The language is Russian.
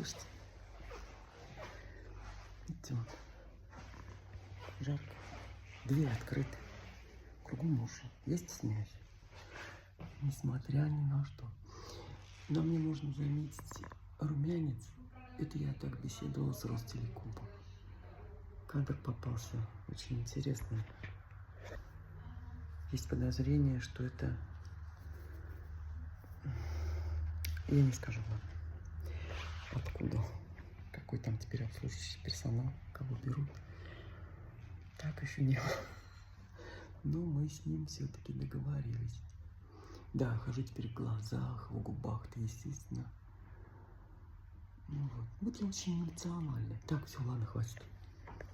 слышите? Видите, вот. Жарко. Дверь открыта. Кругом мужа. Я стесняюсь. Несмотря ни на что. Но мне нужно заметить румянец. Это я так беседовала с Ростелекомом. Кадр попался очень интересный. Есть подозрение, что это... Я не скажу вам, откуда. Какой там теперь обслуживающий персонал, кого берут. Так еще не было. Но мы с ним все-таки договорились. Да, хожу теперь в глазах, в губах-то, естественно. Ну вот. Вот я очень эмоциональный. Так, все, ладно, хватит.